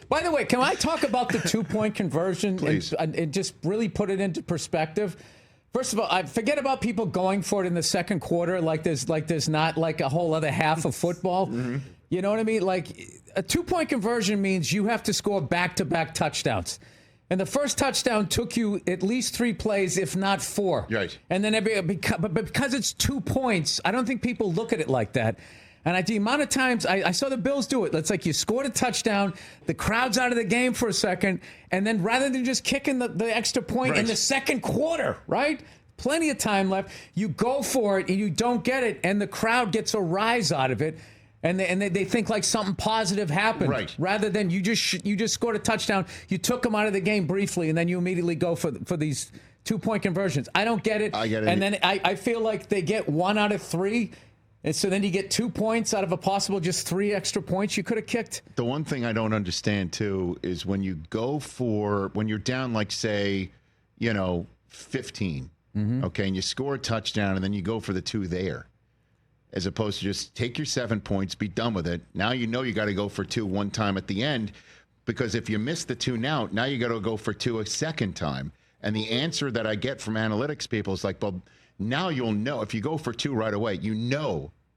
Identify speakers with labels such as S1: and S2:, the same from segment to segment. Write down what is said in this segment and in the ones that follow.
S1: By the way, can I talk about the 2-point conversion and just really put it into perspective? First of all, I forget about people going for it in the second quarter like there's not like a whole other half of football. Mm-hmm. You know what I mean? Like a 2-point conversion means you have to score back-to-back touchdowns. And the first touchdown took you at least 3 plays, if not 4.
S2: Right.
S1: And then because it's 2 points, I don't think people look at it like that. And the amount of times I saw the Bills do it, it's like you scored a touchdown, the crowd's out of the game for a second, and then rather than just kicking the extra point in the second quarter, right? Plenty of time left. You go for it and you don't get it, and the crowd gets a rise out of it, and they think like something positive happened.
S2: Right.
S1: Rather than you just scored a touchdown, you took them out of the game briefly, and then you immediately go for these 2-point conversions. I don't get it.
S2: I get it.
S1: And then I feel like they get 1 out of 3. And so then you get 2 points out of a possible just 3 extra points you could have kicked.
S2: The one thing I don't understand, too, is when you're down, like, say, 15, okay, and you score a touchdown, and then you go for the 2 there, as opposed to just take your 7 points, be done with it. Now you got to go for 2 one time at the end, because if you miss the 2 now you got to go for 2 a second time. And the answer that I get from analytics people is like, well, now you'll know. If you go for 2 right away,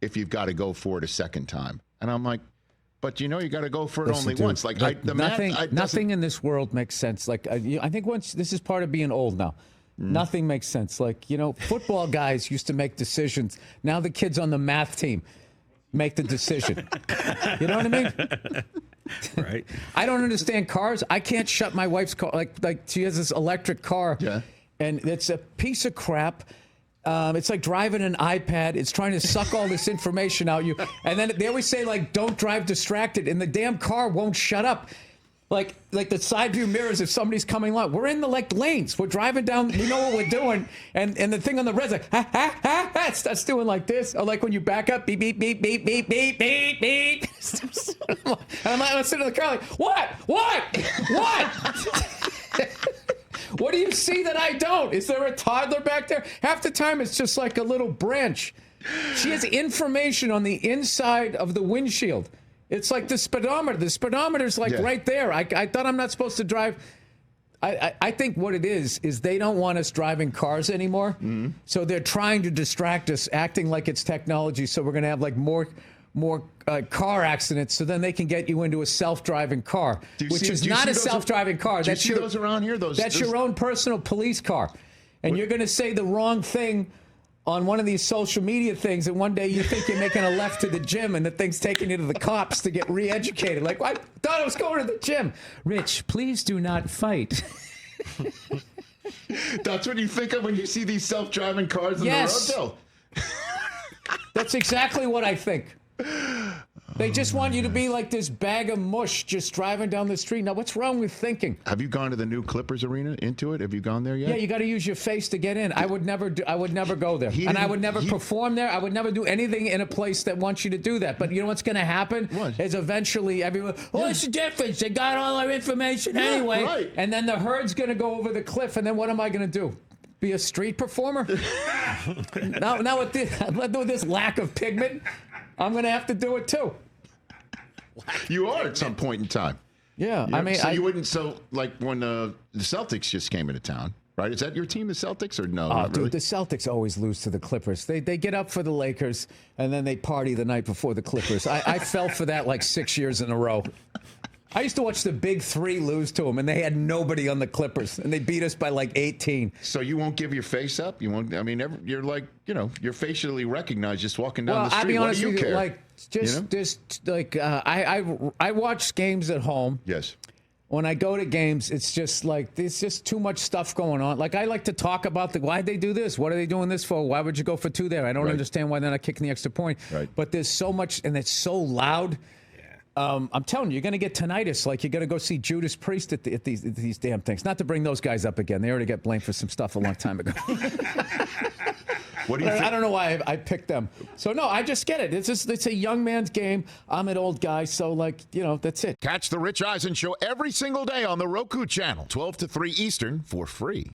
S2: if you've got to go for it a second time. And I'm like, but you got to go for it only once. Like
S1: nothing in this world makes sense. Like I think once this is part of being old now. Nothing makes sense. Like, football guys used to make decisions. Now the kids on the math team make the decision. You know what I mean?
S3: Right.
S1: I don't understand cars. I can't shut my wife's car. Like she has this electric car.
S2: Yeah.
S1: And it's a piece of crap. It's like driving an iPad. It's trying to suck all this information out you. And then they always say, like, don't drive distracted. And the damn car won't shut up. Like the side view mirrors, if somebody's coming along, we're in the lanes. We're driving down. We know what we're doing. And the thing on the red's like, ha, ha, ha, ha. It starts doing like this. Or like when you back up, beep, beep, beep, beep, beep, beep, beep, beep. And I'm sitting in the car like, what? What do you see that I don't? Is there a toddler back there? Half the time it's just like a little branch. She has information on the inside of the windshield. It's like the speedometer. The speedometer's like right there. I thought I'm not supposed to drive. I think what it is they don't want us driving cars anymore. Mm-hmm. So they're trying to distract us, acting like it's technology. So we're going to have like more car accidents, so then they can get you into a self-driving car, which is not a self-driving car.
S2: That's those around here.
S1: That's your own personal police car, and you're going to say the wrong thing on one of these social media things, and one day you think you're making a left to the gym, and the thing's taking you to the cops to get re-educated. Like, I thought I was going to the gym. Rich, please do not fight.
S2: That's what you think of when you see these self-driving cars in the road, Bill.
S1: That's exactly what I think. They just want you to be like this bag of mush just driving down the street. Now, what's wrong with thinking?
S2: Have you gone to the new Clippers arena, into it? Have you gone there yet?
S1: Yeah, you got to use your face to get in. I would never go there. And I would never perform there. I would never do anything in a place that wants you to do that. But you know what's going to happen?
S2: What?
S1: Is eventually everyone, what's the difference? They got all our information anyway.
S2: Right.
S1: And then the herd's going to go over the cliff. And then what am I going to do? Be a street performer? now with this lack of pigment, I'm going to have to do it too.
S2: You are at some point in time.
S1: Yeah,
S2: I mean,
S1: you
S2: wouldn't. So, like when the Celtics just came into town, right? Is that your team, the Celtics, or no?
S1: Oh,
S2: dude,
S1: really? The Celtics always lose to the Clippers. They get up for the Lakers, and then they party the night before the Clippers. I fell for that like 6 years in a row. I used to watch the Big Three lose to them, and they had nobody on the Clippers, and they beat us by like 18.
S2: So you won't give your face up? You won't? I mean, you're like, you're facially recognized just walking down the street.
S1: I'll be honest with you,
S2: care?
S1: like, I watch games at home.
S2: Yes.
S1: When I go to games, it's just like, there's just too much stuff going on. Like, I like to talk about why'd they do this? What are they doing this for? Why would you go for 2 there? I don't understand why they're not kicking the extra point.
S2: Right.
S1: But there's so much, and it's so loud. I'm telling you, you're going to get tinnitus. Like, you're going to go see Judas Priest at these damn things. Not to bring those guys up again. They already got blamed for some stuff a long time ago.
S2: What do you think?
S1: I don't know why I picked them. So, no, I just get it. It's a young man's game. I'm an old guy, so, that's it.
S2: Catch the Rich Eisen Show every single day on the Roku channel, 12 to 3 Eastern, for free.